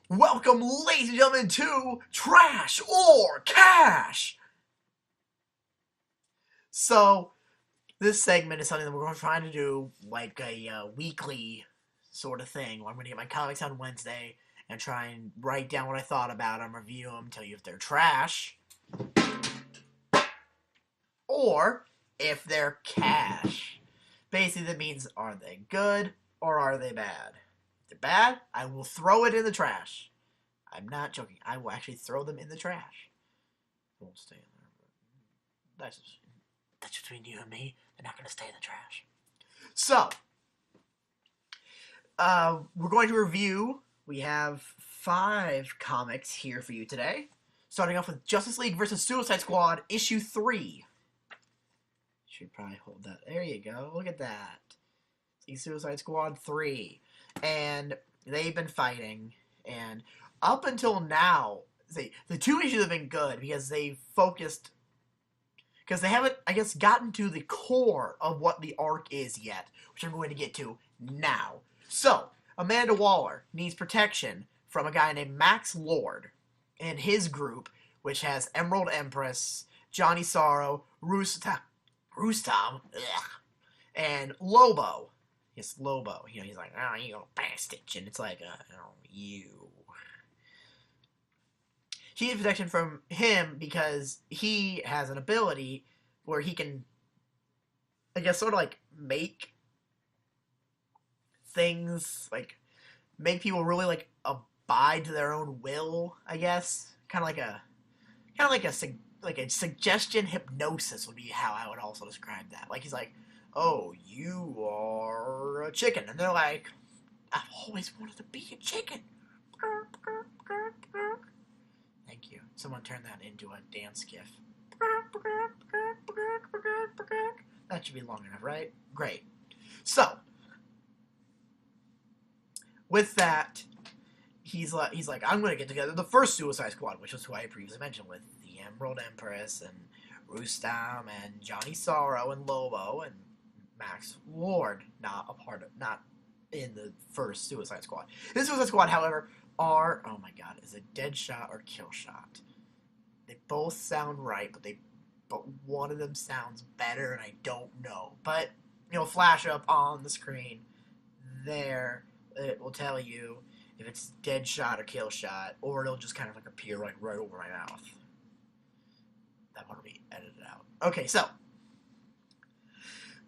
Welcome, ladies and gentlemen, to Trash or Cash. So, this segment is something that we're going to try to do like a weekly sort of thing. Where I'm going to get my comics on Wednesday and try and write down what I thought about them, review them, tell you if they're trash or if they're cash. Basically, that means are they good or are they bad? If they're bad, I will throw it in the trash. I'm not joking. I will actually throw them in the trash. They won't stay in there. That's between you and me. They're not going to stay in the trash. So, we're going to review. We have 5 comics here for you today. Starting off with Justice League vs. Suicide Squad, issue 3. Should probably hold that. There you go. Look at that. See, Suicide Squad 3. And they've been fighting. And up until now, the 2 issues have been good because they've focused. Because they haven't, I guess, gotten to the core of what the arc is yet, which I'm going to get to now. So, Amanda Waller needs protection from a guy named Max Lord and his group, which has Emerald Empress, Johnny Sorrow, Rustam, and Lobo. Yes, Lobo. You know, he's like, oh, you bastard, and it's like, oh, you. She needs protection from him because he has an ability where he can, I guess, sort of like make things, like, make people really, like, abide to their own will, I guess. Kind of like a suggestion hypnosis would be how I would also describe that. Like, he's like, oh, you are a chicken. And they're like, I've always wanted to be a chicken. Thank you. Someone turned that into a dance gif. That should be long enough, right? Great. So, with that, he's like, I'm going to get together the first Suicide Squad, which was who I previously mentioned, with the Emerald Empress and Rustam and Johnny Sorrow and Lobo and Max Lord, not in the first Suicide Squad. This Suicide Squad, however, oh my god, is it Deadshot or Killshot? They both sound right, but one of them sounds better, and I don't know. But it'll flash up on the screen there. It will tell you if it's Deadshot or Killshot, or it'll just kind of like appear like right over my mouth. That one will be edited out. Okay, so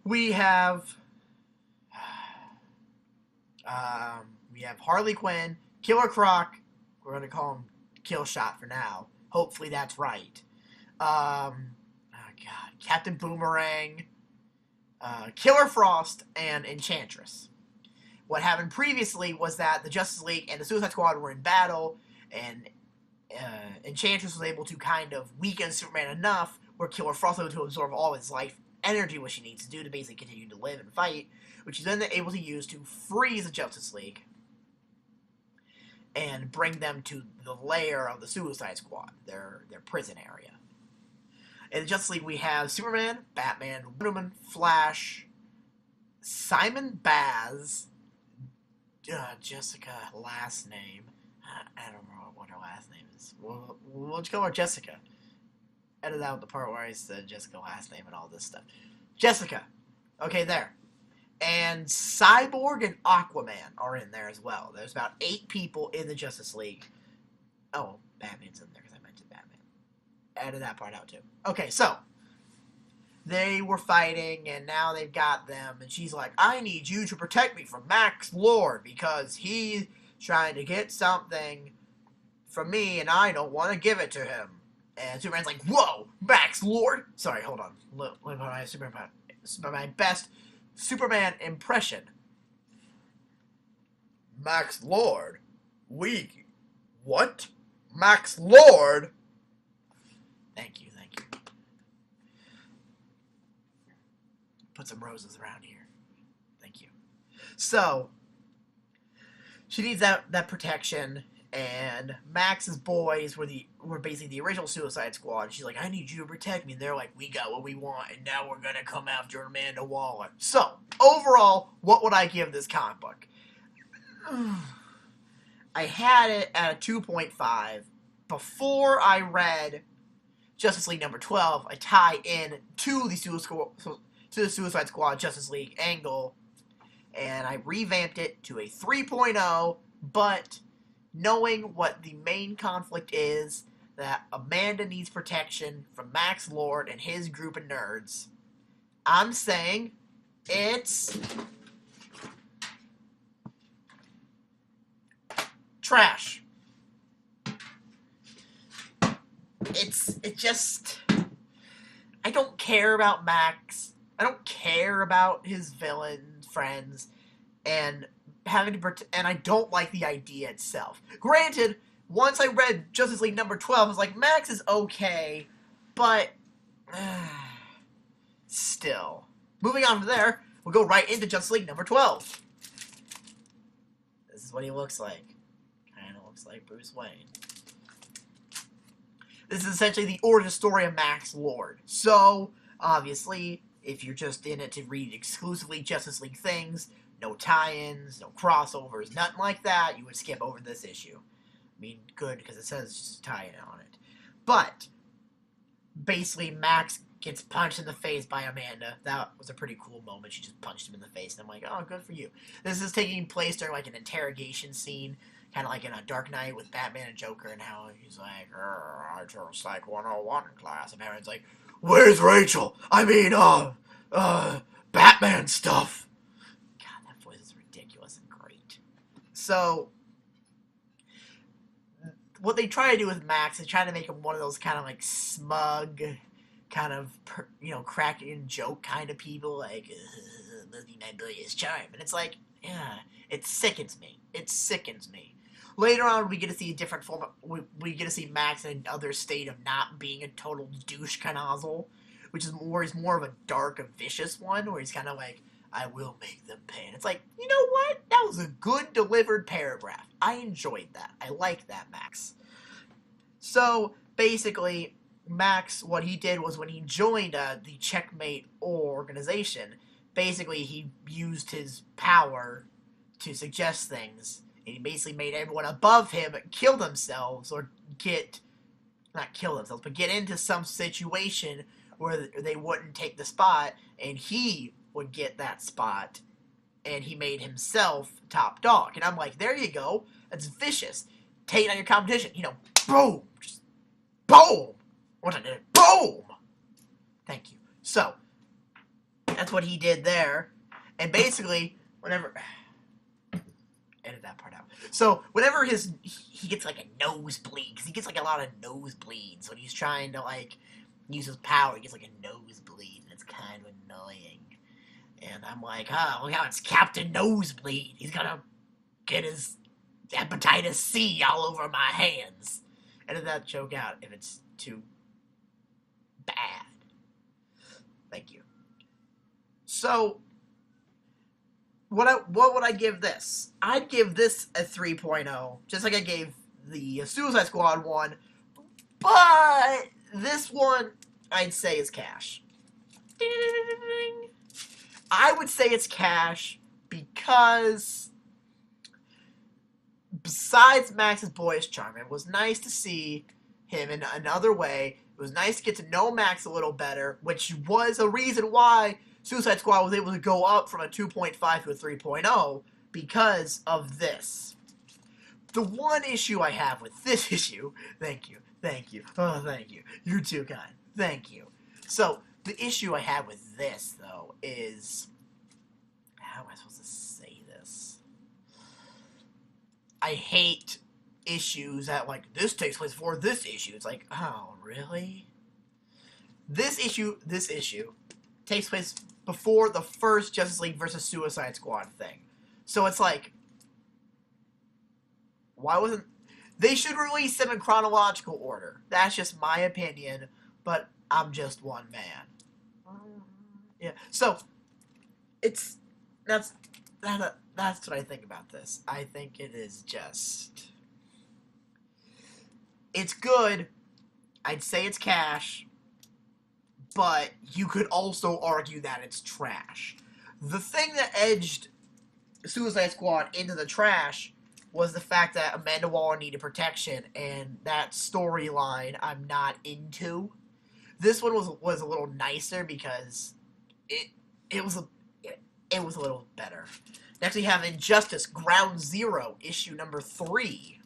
we have Harley Quinn, Killer Croc. We're gonna call him Killshot for now. Hopefully that's right. Oh god, Captain Boomerang, Killer Frost, and Enchantress. What happened previously was that the Justice League and the Suicide Squad were in battle, and Enchantress was able to kind of weaken Superman enough where Killer Frost was able to absorb all of his life energy, which she needs to do to basically continue to live and fight, which she's then able to use to freeze the Justice League and bring them to the lair of the Suicide Squad, their prison area. In the Justice League, we have Superman, Batman, Wonder Woman, Flash, Simon Baz, Jessica last name. I don't know what her last name is. We'll just call her Jessica. Edit out the part where I said Jessica last name and all this stuff. Jessica. Okay, there. And Cyborg and Aquaman are in there as well. There's about 8 people in the Justice League. Oh, Batman's in there because I mentioned Batman. Edit that part out too. Okay, so they were fighting, and now they've got them, and she's like, I need you to protect me from Max Lord because he's trying to get something from me, and I don't want to give it to him. And Superman's like, whoa, Max Lord? Sorry, hold on. Let me put my best Superman impression. Max Lord? What? Max Lord? Thank you. Put some roses around here. Thank you. So, she needs that protection, and Max's boys were basically the original Suicide Squad. She's like, I need you to protect me. And they're like, we got what we want, and now we're gonna come after Amanda Waller. So, overall, what would I give this comic book? I had it at a 2.5 before I read Justice League number 12. I tie in to the Suicide Squad Justice League angle, and I revamped it to a 3.0, but knowing what the main conflict is, that Amanda needs protection from Max Lord and his group of nerds, I'm saying it's trash. It just, I don't care about Max. I don't care about his villain friends, and and I don't like the idea itself. Granted, once I read Justice League number 12, I was like, Max is okay, but still. Moving on from there, we'll go right into Justice League number 12. This is what he looks like. Kind of looks like Bruce Wayne. This is essentially the origin story of Max Lord. So, obviously, if you're just in it to read exclusively Justice League things, no tie-ins, no crossovers, nothing like that, you would skip over this issue. I mean, good, because it says just tie-in on it. But, basically, Max gets punched in the face by Amanda. That was a pretty cool moment. She just punched him in the face, and I'm like, oh, good for you. This is taking place during, like, an interrogation scene, kind of like in a Dark Knight with Batman and Joker, and how he's like, I took Psych 101 in class, and Batman's like, where's Rachel? I mean, Batman stuff. God, that voice is ridiculous and great. So, what they try to do with Max is try to make him one of those kind of like smug, kind of, cracking joke kind of people, like, moving my boyish charm. And it's like, yeah, it sickens me. It sickens me. Later on, we get to see a different form of, we get to see Max in another state of not being a total douche canozzle, which is he's more of a dark, a vicious one, where he's kind of like, I will make them pay. And it's like, you know what? That was a good delivered paragraph. I enjoyed that. I like that, Max. So, basically, Max, what he did was when he joined the Checkmate organization, basically he used his power to suggest things, and he basically made everyone above him kill themselves, or not kill themselves, but get into some situation where they wouldn't take the spot, and he would get that spot, and he made himself top dog. And I'm like, there you go. That's vicious. Taking on your competition. Boom. Just boom. What I did. Boom. Thank you. So, that's what he did there. And basically, whenever... edit that part out. So, whenever he gets like a nosebleed, because he gets like a lot of nosebleeds when he's trying to like use his power, he gets like a nosebleed, and it's kind of annoying. And I'm like, look how it's Captain Nosebleed. He's gonna get his hepatitis C all over my hands. Edit that joke out if it's too bad. Thank you. So, what would I give this? I'd give this a 3.0, just like I gave the Suicide Squad one, but this one I'd say is cash. Ding. I would say it's cash because besides Max's boyish charm, it was nice to see him in another way. It was nice to get to know Max a little better, which was a reason why Suicide Squad was able to go up from a 2.5 to a 3.0 because of this. The one issue I have with this issue, thank you, oh thank you, you're too kind, thank you. So, the issue I have with this, though, is, how am I supposed to say this? I hate issues that, like, this takes place before this issue. It's like, oh, really? This issue takes place before the first Justice League versus Suicide Squad thing. So it's like, why wasn't... They should release them in chronological order. That's just my opinion, but I'm just one man. Yeah, so, that's what I think about this. I think it is just... It's good. I'd say it's cash. But you could also argue that it's trash. The thing that edged Suicide Squad into the trash was the fact that Amanda Waller needed protection, and that storyline I'm not into. This one was a little nicer because it it was a it was a little better. Next we have Injustice Ground Zero, issue number 3.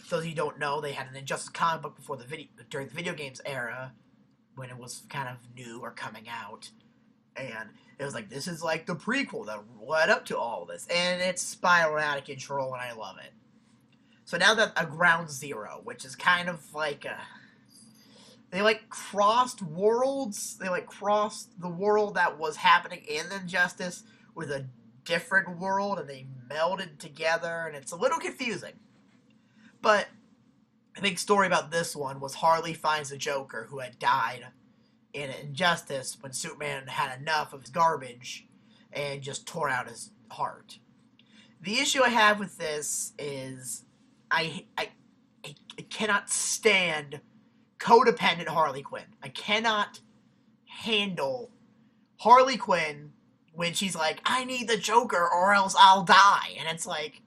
For those of you who don't know, they had an Injustice comic book during the video games era, when it was kind of new or coming out. And it was like, this is like the prequel that led up to all this. And it's spiraled out of control, and I love it. So now that a Ground Zero, which is kind of like they like crossed worlds. They like crossed the world that was happening in Injustice with a different world, and they melded together, and it's a little confusing. But the big story about this one was Harley finds the Joker, who had died in Injustice when Superman had enough of his garbage and just tore out his heart. The issue I have with this is I cannot stand codependent Harley Quinn. I cannot handle Harley Quinn when she's like, I need the Joker or else I'll die. And it's like,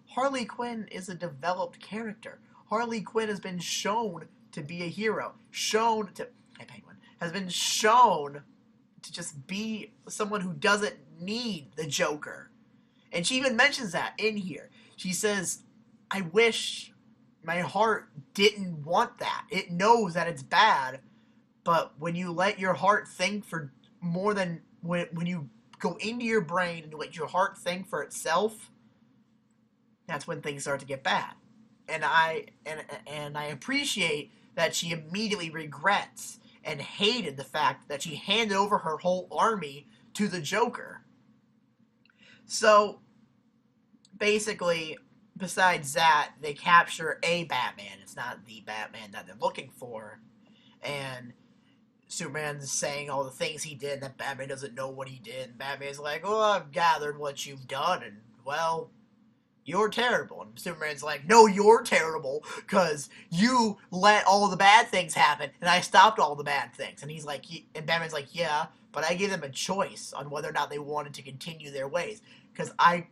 Harley Quinn is a developed character. Harley Quinn has been shown to be a hero. Has been shown to just be someone who doesn't need the Joker. And she even mentions that in here. She says, I wish my heart didn't want that. It knows that it's bad, but when you let your heart think for more than... When you go into your brain and let your heart think for itself, that's when things start to get bad. And I appreciate that she immediately regrets and hated the fact that she handed over her whole army to the Joker. So, basically, besides that, they capture a Batman. It's not the Batman that they're looking for. And Superman's saying all the things he did, and that Batman doesn't know what he did. And Batman's like, oh, I've gathered what you've done, and, well, you're terrible. And Superman's like, no, you're terrible, because you let all the bad things happen, and I stopped all the bad things. And he's like, and Batman's like, yeah, but I gave them a choice on whether or not they wanted to continue their ways, because I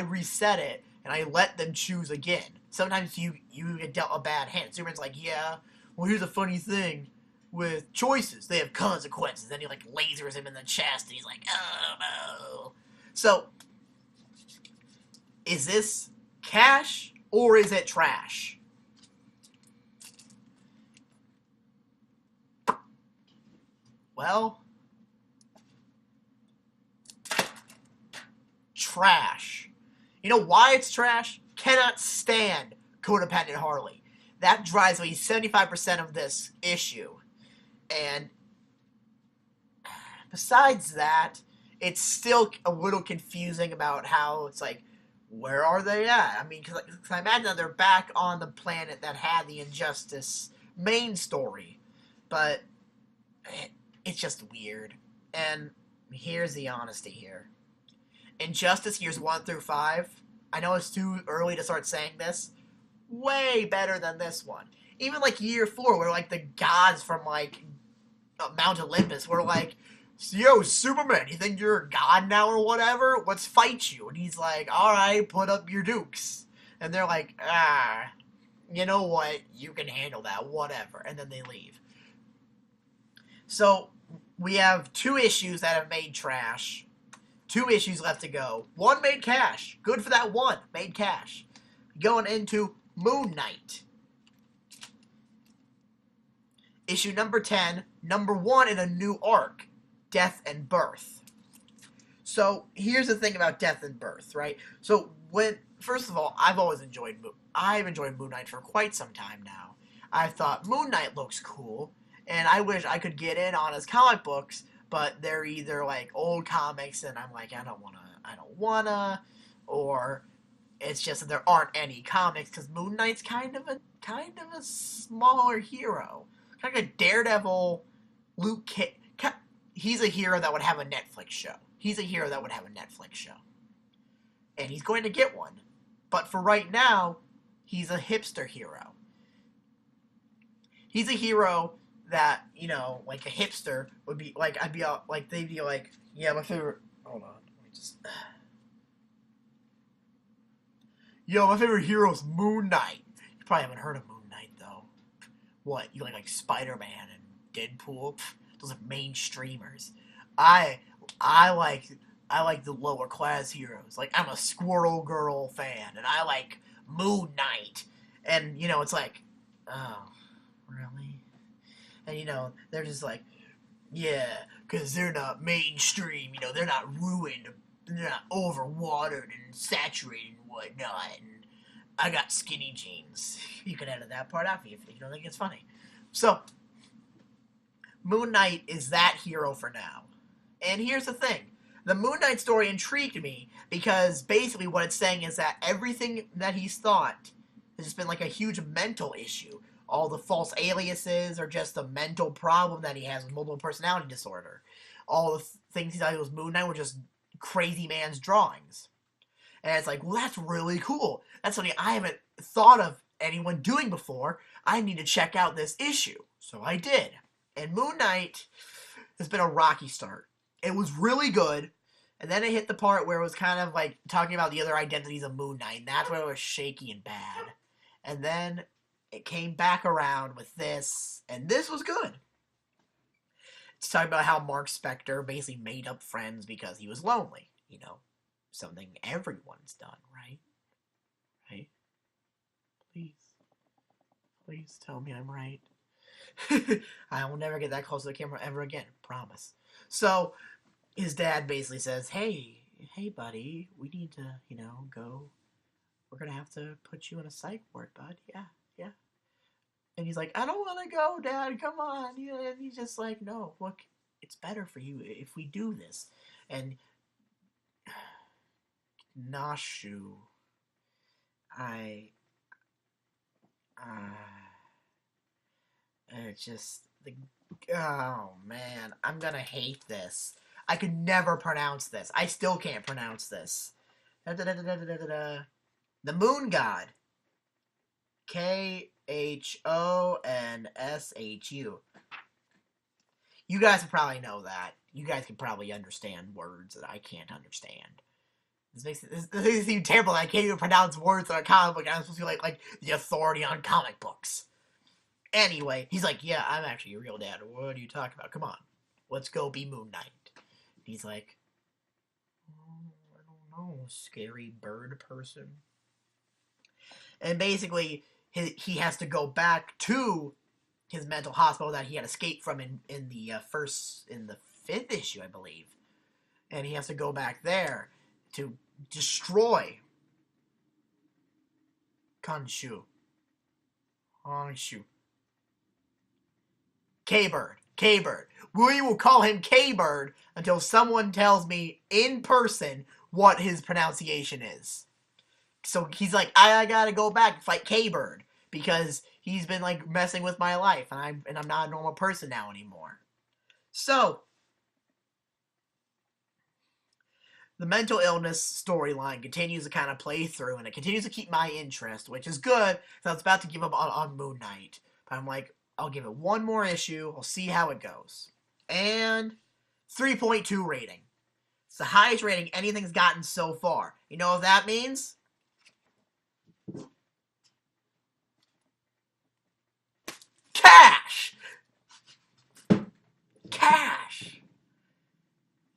reset it, and I let them choose again. Sometimes you get dealt a bad hand. Superman's like, yeah, well, here's a funny thing. With choices, they have consequences. Then he, like, lasers him in the chest, and he's like, oh, no. So, is this cash, or is it trash? Well, trash. You know why it's trash? Cannot stand codependent Harley. That drives me 75% of this issue. And besides that, it's still a little confusing about how it's like, where are they at? I mean, because I imagine that they're back on the planet that had the Injustice main story. But it's just weird. And here's the honesty here. Injustice years 1 through 5, I know it's too early to start saying this, way better than this one. Even like year 4, where like the gods from like Mount Olympus were like, yo, Superman, you think you're a god now or whatever? Let's fight you. And he's like, alright, put up your dukes. And they're like, you know what? You can handle that, whatever. And then they leave. So, we have 2 issues that have made trash. 2 issues left to go. 1 made cash. Good for that 1. Made cash. Going into Moon Knight. Issue number 10, number 1 in a new arc, Death and Birth. So, here's the thing about Death and Birth, right? So, first of all, I've enjoyed Moon Knight for quite some time now. I've thought, Moon Knight looks cool, and I wish I could get in on his comic books, but they're either, like, old comics, and I'm like, I don't wanna, or it's just that there aren't any comics, because Moon Knight's kind of a smaller hero. Kind of like a Daredevil, Luke Cage. He's a hero that would have a Netflix show. And he's going to get one. But for right now, he's a hipster hero. He's a hero that, you know, like a hipster would be, like, they'd be like, yeah, my favorite, hold on, let me just, Yo, my favorite hero is Moon Knight. You probably haven't heard of Moon Knight, though. What, you like Spider-Man and Deadpool? Pff, those are mainstreamers. I, I like, I like the lower class heroes. Like, I'm a Squirrel Girl fan, and I like Moon Knight. And, it's like, oh, really? And, they're just like, yeah, because they're not mainstream, they're not ruined, they're not overwatered and saturated and whatnot, and I got skinny jeans. You can edit that part out if you don't think it's funny. So, Moon Knight is that hero for now. And here's the thing. The Moon Knight story intrigued me because basically what it's saying is that everything that he's thought has just been like a huge mental issue. All the false aliases are just a mental problem that he has with multiple personality disorder. All the things he thought he was Moon Knight were just crazy man's drawings. And it's like, well, that's really cool. That's something I haven't thought of anyone doing before. I need to check out this issue. So I did. And Moon Knight has been a rocky start. It was really good. And then it hit the part where it was kind of like talking about the other identities of Moon Knight. And that's where it was shaky and bad. And then it came back around with this. And this was good. It's talking about how Mark Spector basically made up friends because he was lonely. Something everyone's done, right? Right? Please tell me I'm right. I will never get that close to the camera ever again, promise. So, his dad basically says, hey buddy, we need to, go. We're gonna have to put you in a psych ward, bud. Yeah. And he's like, I don't want to go, Dad, come on. And he's just like, no, look, it's better for you if we do this. And Nashu, it's just, oh man, I'm gonna hate this. I could never pronounce this. I still can't pronounce this. The Moon God. Khonshu. You guys probably know that. You guys can probably understand words that I can't understand. This makes it seem terrible that I can't even pronounce words on a comic book. I'm supposed to be like the authority on comic books. Anyway, he's like, yeah, I'm actually your real dad. What are you talking about? Come on. Let's go be Moon Knight. He's like, I don't know, scary bird person. And basically, he has to go back to his mental hospital that he had escaped from in the fifth issue, I believe. And he has to go back there to destroy Khonshu. K-Bird. We will call him K-Bird until someone tells me in person what his pronunciation is. So he's like, I gotta go back and fight K-Bird because he's been like messing with my life and I'm not a normal person now anymore. So the mental illness storyline continues to kind of play through, and it continues to keep my interest, which is good, because I was about to give up on Moon Knight. But I'm like, I'll give it one more issue, I'll see how it goes. And 3.2 rating. It's the highest rating anything's gotten so far. You know what that means? Cash!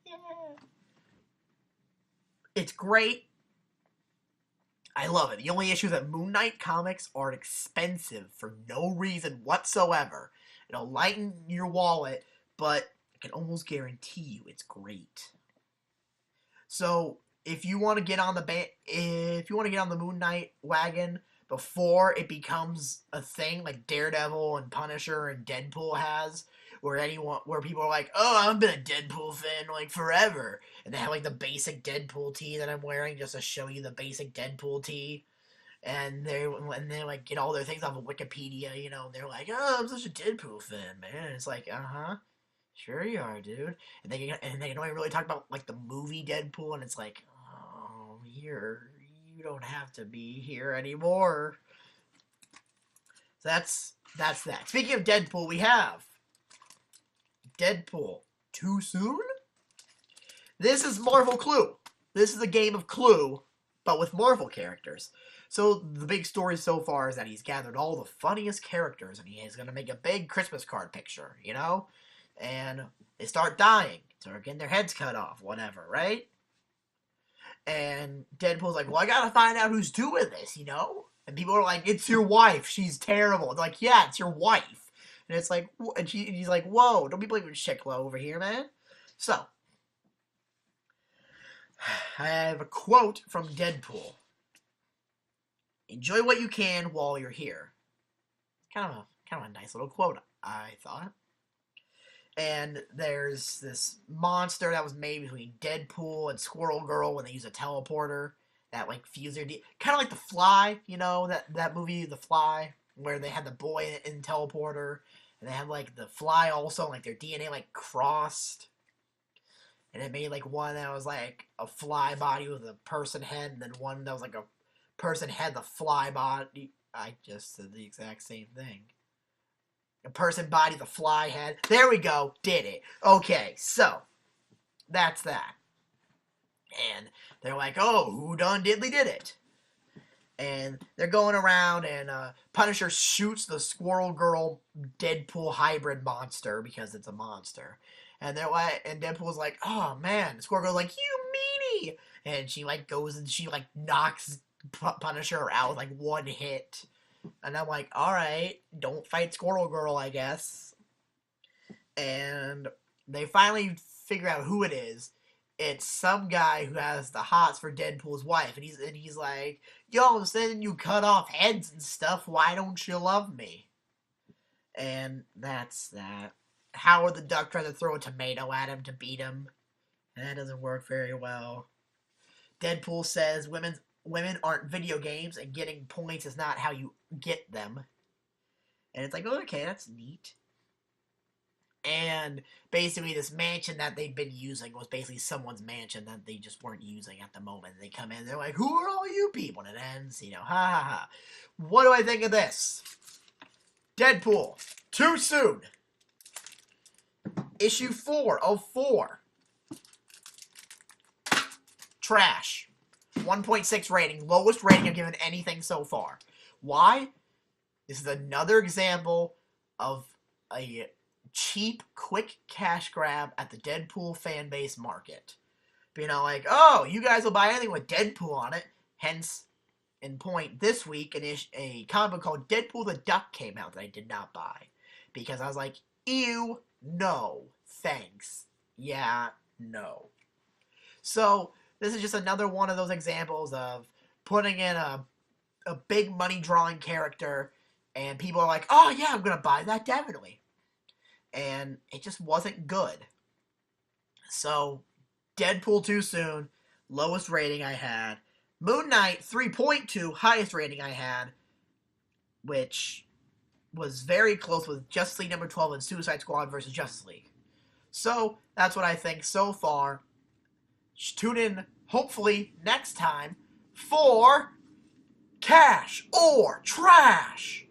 Yeah. It's great. I love it. The only issue is that Moon Knight comics are expensive for no reason whatsoever. It'll lighten your wallet, but I can almost guarantee you it's great. So if you want to get on the Moon Knight wagon before it becomes a thing like Daredevil and Punisher and Deadpool has, where people are like, oh, I've been a Deadpool fan like forever, and they have like the basic Deadpool tee that I'm wearing just to show you the basic Deadpool tee, and they like get all their things off of Wikipedia, they're like, oh, I'm such a Deadpool fan, man. And it's like, sure you are, dude. And they can only really talk about like the movie Deadpool, and it's like, oh, you don't have to be here anymore. So that's that. Speaking of Deadpool, we have Deadpool Too Soon? This is Marvel Clue. This is a game of Clue, but with Marvel characters. So the big story so far is that he's gathered all the funniest characters and he is going to make a big Christmas card picture, you know? And they start dying, start getting their heads cut off, whatever, right? And Deadpool's like, well, I gotta find out who's doing this, you know? And people are like, it's your wife, she's terrible. They're like, yeah, it's your wife. And it's like, and he's like, whoa, don't be blaming Shikla over here, man. So, I have a quote from Deadpool. Enjoy what you can while you're here. Kind of a nice little quote, I thought. And there's this monster that was made between Deadpool and Squirrel Girl when they use a teleporter that like fuse their kind of like The Fly, you know, that movie The Fly, where they had the boy in teleporter and they had like the Fly also, like their DNA like crossed. And it made like one that was like a fly body with a person head, and then one that was like a person head, the fly body. I just said the exact same thing. A person body, the fly head. There we go. Did it. Okay, so that's that. And they're like, oh, who done diddly did it? And they're going around, and Punisher shoots the Squirrel Girl Deadpool hybrid monster because it's a monster. And they're like, and Deadpool's like, oh man. Squirrel Girl's like, you meanie. And she like goes and she like knocks Punisher out with like one hit. And I'm like, alright, don't fight Squirrel Girl, I guess. And they finally figure out who it is. It's some guy who has the hots for Deadpool's wife. And he's like, yo, saying you cut off heads and stuff, why don't you love me? And that's that. Howard the Duck tried to throw a tomato at him to beat him. And that doesn't work very well. Deadpool says women aren't video games and getting points is not how you get them. And it's like, oh, okay, that's neat. And basically this mansion that they've been using was basically someone's mansion that they just weren't using at the moment. They come in, they're like, who are all you people? And it ends, you know, ha ha ha. What do I think of this? Deadpool, too soon. Issue 4 of 4. Trash. 1.6 rating. Lowest rating I've given anything so far. Why? This is another example of a cheap, quick cash grab at the Deadpool fanbase market. Being all like, oh, you guys will buy anything with Deadpool on it. Hence, in point, this week, a comic book called Deadpool the Duck came out that I did not buy. Because I was like, ew, no, thanks. Yeah, no. So, this is just another one of those examples of putting in a big money drawing character and people are like, oh yeah, I'm going to buy that definitely. And it just wasn't good. So, Deadpool too soon, lowest rating I had. Moon Knight 3.2, highest rating I had, which was very close with Justice League number 12 and Suicide Squad versus Justice League. So, that's what I think so far. Tune in, hopefully, next time for Cash or Trash.